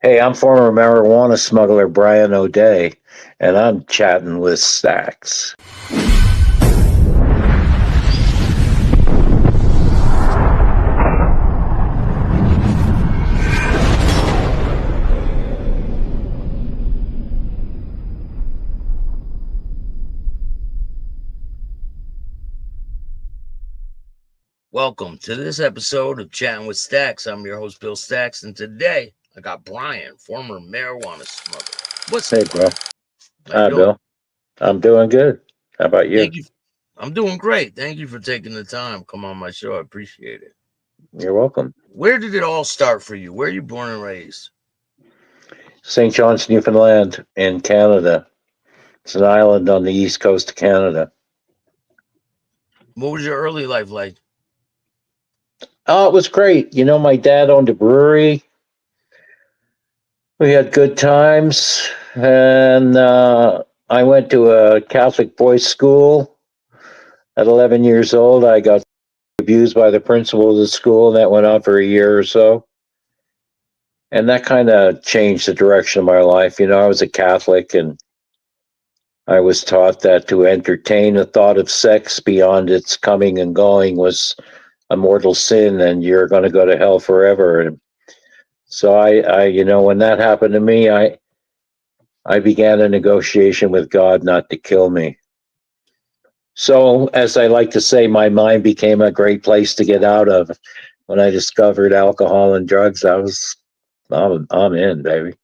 Hey, I'm former marijuana smuggler Brian O'Day, and I'm chatting with Staxx. Welcome to this episode of Chatting with Staxx. I'm your host, Bill Staxx, and today I got Brian, former marijuana smuggler. What's Hey, up, bro. Brian? How you Hi, doing? Bill. I'm doing good. How about you? Thank you. I'm doing great. Thank you for taking the time to come on my show. I appreciate it. You're welcome. Where did it all start for you? Where are you born and raised? St. John's, Newfoundland, in Canada. It's an island on the east coast of Canada. What was your early life like? Oh, it was great. You know, my dad owned a brewery. We had good times, and I went to a Catholic boys' school. At 11 years old, I got abused by the principal of the school, and that went on for a year or so. And that kind of changed the direction of my life. You know, I was a Catholic, and I was taught that to entertain a thought of sex beyond its coming and going was a mortal sin, and you're going to go to hell forever. And so when that happened to me, I began a negotiation with God not to kill me. So, as I like to say, my mind became a great place to get out of. When I discovered alcohol and drugs, I'm in, baby.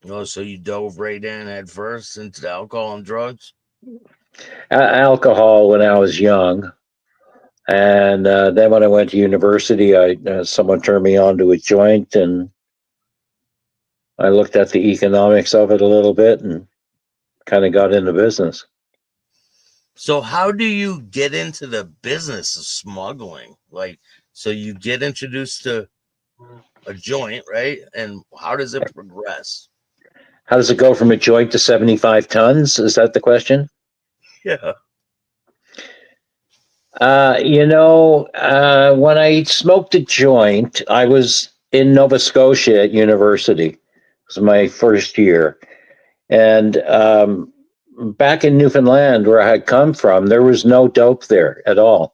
Oh, so you dove right in head first into the alcohol and drugs? Alcohol when I was young, and then when I went to university, someone turned me on to a joint, and I looked at the economics of it a little bit, and kind of got into business. So how do you get into the business of smuggling? So you get introduced to a joint, right? And how does it progress? How does it go from a joint to 75 tons? Is that the question? Yeah. When I smoked a joint, I was in Nova Scotia at university. It was my first year. And back in Newfoundland, where I had come from, there was no dope there at all.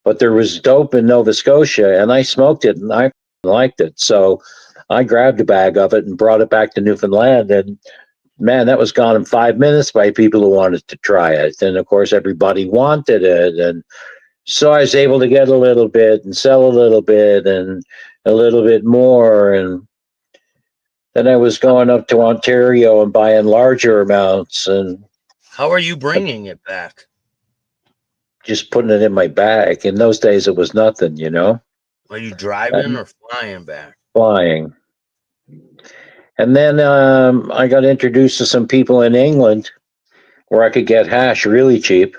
But there was dope in Nova Scotia, and I smoked it, and I liked it. So I grabbed a bag of it and brought it back to Newfoundland. And man, that was gone in 5 minutes by people who wanted to try it. And of course, everybody wanted it. And so I was able to get a little bit and sell a little bit and a little bit more. And then I was going up to Ontario and buying larger amounts and How are you bringing it back? just putting it in my bag. In those days, it was nothing, you know, Are you driving or flying back? flying. And then I got introduced to some people in England where I could get hash really cheap,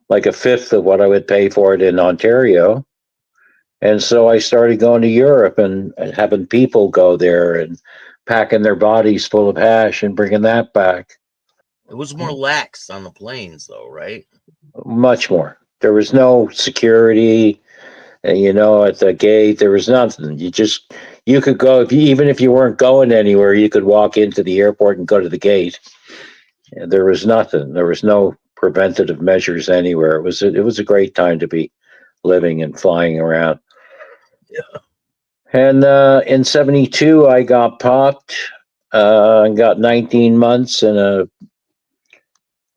like a fifth of what I would pay for it in Ontario. And so I started going to Europe and having people go there and packing their bodies full of hash and bringing that back. It was more lax on the planes, though, right? Much more. There was no security, at the gate. There was nothing. You could go, even if you weren't going anywhere, you could walk into the airport and go to the gate. And there was nothing. There was no preventative measures anywhere. It was a great time to be living and flying around. Yeah. And in '72, I got popped and got 19 months in a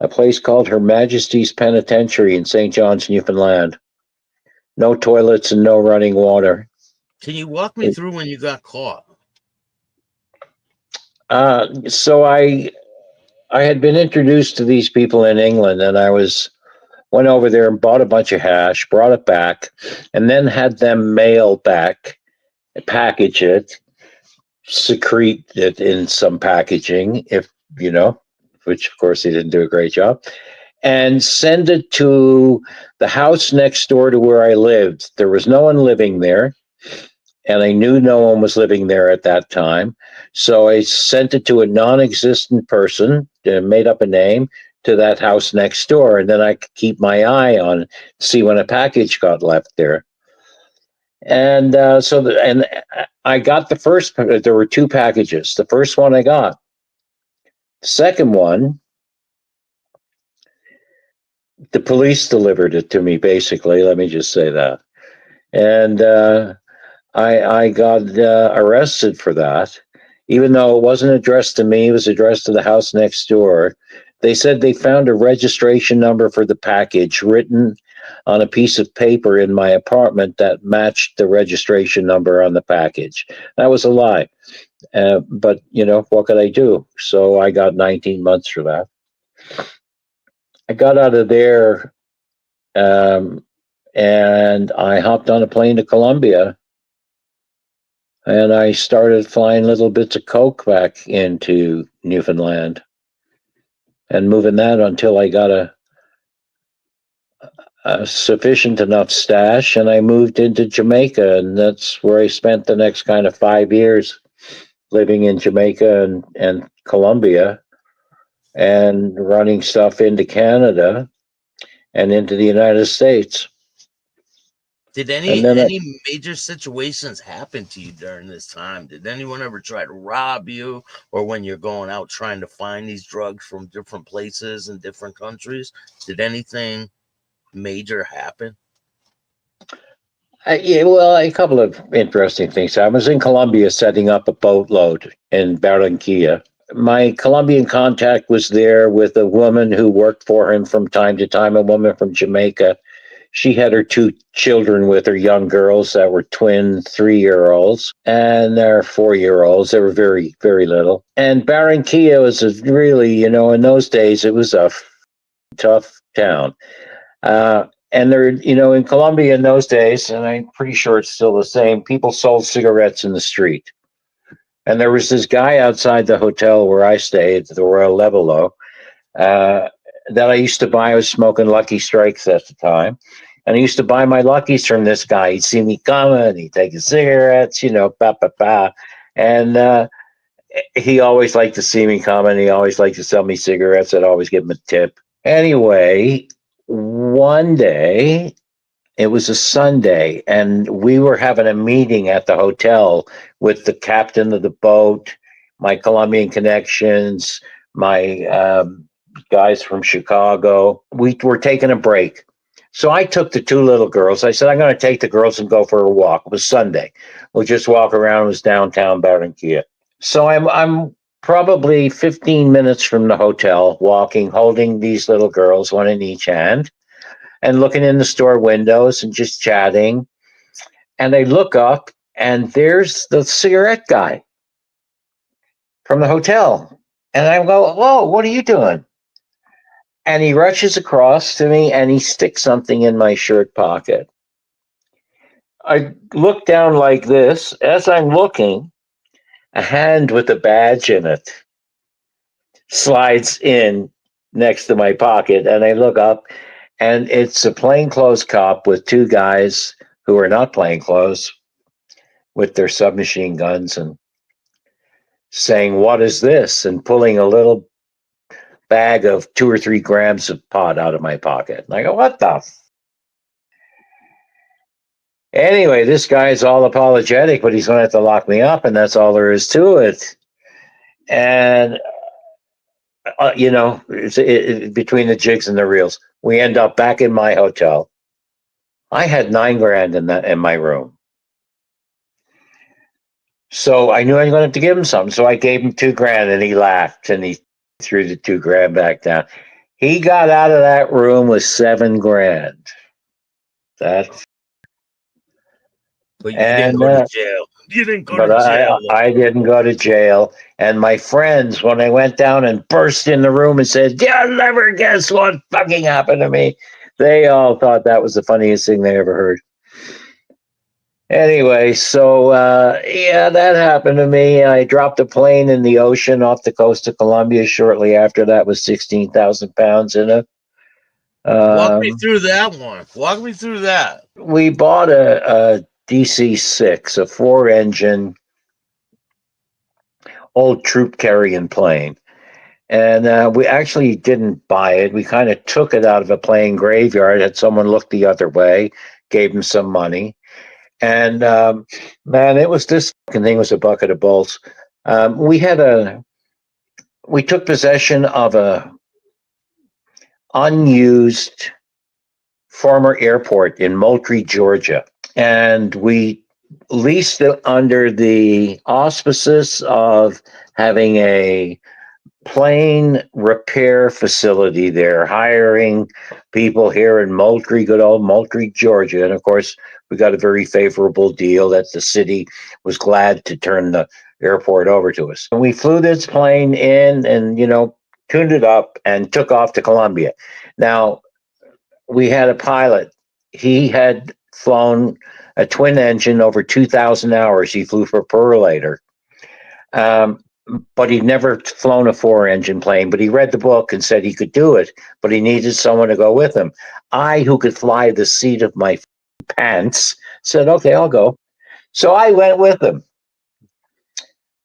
place called Her Majesty's Penitentiary in St. John's, Newfoundland. No toilets and no running water. Can you walk me through when you got caught? So I had been introduced to these people in England, and went over there and bought a bunch of hash, brought it back, and then had them mail back, package it, secrete it in some packaging, which of course they didn't do a great job, and send it to the house next door to where I lived. There was no one living there, and I knew no one was living there at that time. So I sent it to a non-existent person, made up a name, to that house next door, and then I could keep my eye on, see when a package got left there. And I got the first. There were two packages. The first one I got. The second one, the police delivered it to me. Basically, let me just say that, and I got arrested for that, even though it wasn't addressed to me. It was addressed to the house next door. They said they found a registration number for the package written on a piece of paper in my apartment that matched the registration number on the package. That was a lie. But, what could I do? So I got 19 months for that. I got out of there um, and I hopped on a plane to Colombia and I started flying little bits of coke back into Newfoundland and moving that until I got a sufficient enough stash, and I moved into Jamaica, and that's where I spent the next kind of 5 years living in Jamaica and Colombia and running stuff into Canada and into the United States. Did And then any major situations happen to you during this time? Did anyone ever try to rob you, or when you're going out trying to find these drugs from different places in different countries? Did anything major happen? yeah, well, a couple of interesting things. I was in Colombia setting up a boatload in Barranquilla. My Colombian contact was there with a woman who worked for him from time to time, a woman from Jamaica. She had her two children with her, young girls that were twin 3-year-olds, and they're 4-year-olds. They were very, very little. And Barranquilla was really, in those days, it was a tough town. And there, in Colombia in those days, and I'm pretty sure it's still the same, people sold cigarettes in the street. And there was this guy outside the hotel where I stayed, the Royal Levelo, that I used to buy. I was smoking Lucky Strikes at the time. And I used to buy my Luckies from this guy. He'd see me coming, he'd take his cigarettes, ba, ba, ba. And he always liked to see me coming. He always liked to sell me cigarettes. I'd always give him a tip. Anyway, one day, it was a Sunday, and we were having a meeting at the hotel with the captain of the boat, my Colombian connections, my guys from Chicago. We were taking a break. So I took the two little girls. I said, I'm going to take the girls and go for a walk. It was Sunday. We'll just walk around. It was downtown Barranquilla. So I'm probably 15 minutes from the hotel, walking, holding these little girls, one in each hand, and looking in the store windows and just chatting. And I look up, and there's the cigarette guy from the hotel. And I go, whoa, what are you doing? And he rushes across to me and he sticks something in my shirt pocket. I look down like this. As I'm looking, a hand with a badge in it slides in next to my pocket. And I look up, and it's a plainclothes cop with two guys who are not plainclothes with their submachine guns and saying, "What is this?" and pulling a little bag of 2 or 3 grams of pot out of my pocket. And I go, "What the?" Anyway, this guy's all apologetic, but he's going to have to lock me up, and that's all there is to it. And, between the jigs and the reels, we end up back in my hotel. I had 9 grand in my room. So I knew I was going to have to give him something. So I gave him 2 grand, and he laughed and he threw the 2 grand back down. He got out of that room with 7 grand. That's But you didn't and go to jail. You didn't go but to jail. I didn't go to jail. And my friends, when I went down and burst in the room and said, "You'll never guess what fucking happened to me," they all thought that was the funniest thing they ever heard. Anyway, so yeah, that happened to me. I dropped a plane in the ocean off the coast of Colombia shortly after that with 16,000 pounds in it. Walk me through that one. Walk me through that. We bought a DC-6, a 4-engine old troop carrying plane. And we actually didn't buy it. We kind of took it out of a plane graveyard, had someone look the other way, gave him some money. And man, it was this fucking thing was a bucket of bolts. We took possession of a unused former airport in Moultrie, Georgia, and we leased it under the auspices of having a plane repair facility there, hiring people here in Moultrie, good old Moultrie, Georgia. And of course, we got a very favorable deal that the city was glad to turn the airport over to us. And we flew this plane in and, tuned it up and took off to Colombia. Now, we had a pilot. He had flown a twin engine over 2,000 hours. He flew for Perlator. But he'd never flown a four engine plane, but he read the book and said he could do it, but he needed someone to go with him. I, who could fly the seat of my pants, said, okay, I'll go. So I went with him.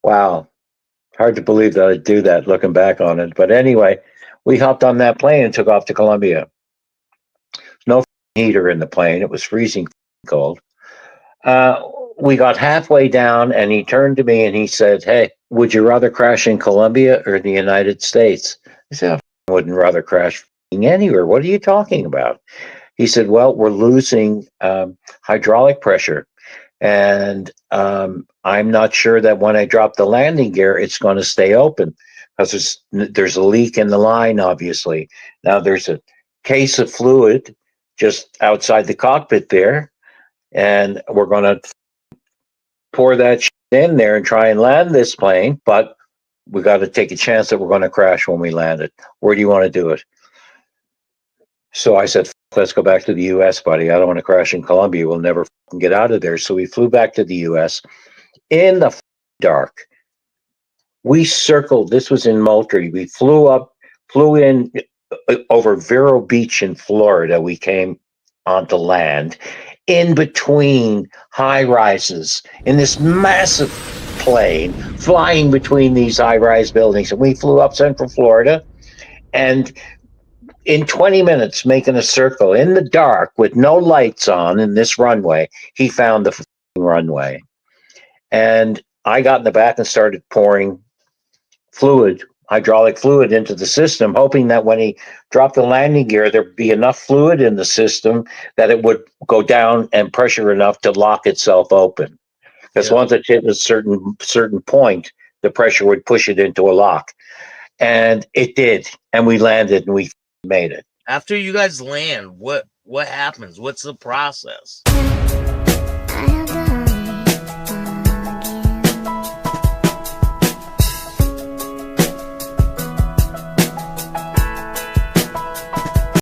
Wow. Hard to believe that I'd do that looking back on it. But anyway, we hopped on that plane and took off to Colombia. No heater in the plane. It was freezing cold. We got halfway down and he turned to me and he said, hey, would you rather crash in Colombia or the United States? I said, I wouldn't rather crash anywhere. What are you talking about? He said, well, we're losing hydraulic pressure. And I'm not sure that when I drop the landing gear, it's going to stay open because there's a leak in the line, obviously. Now there's a case of fluid just outside the cockpit there. And we're going to pour that shit in there and try and land this plane, but we got to take a chance that we're going to crash when we land it. Where do you want to do it? So I said, let's go back to the U.S., buddy. I don't want to crash in Colombia. We'll never get out of there. So we flew back to the U.S. in the dark. We circled. This was in Moultrie. We flew in over Vero Beach in Florida. We came onto land in between high rises in this massive plane flying between these high rise buildings. And we flew up Central Florida and in 20 minutes making a circle in the dark with no lights on in this runway, he found the runway. And I got in the back and started pouring hydraulic fluid into the system, hoping that when he dropped the landing gear, there'd be enough fluid in the system that it would go down and pressure enough to lock itself open. Because once it hit a certain point, the pressure would push it into a lock. And it did. And we landed and we made it. After you guys land, what happens? What's the process?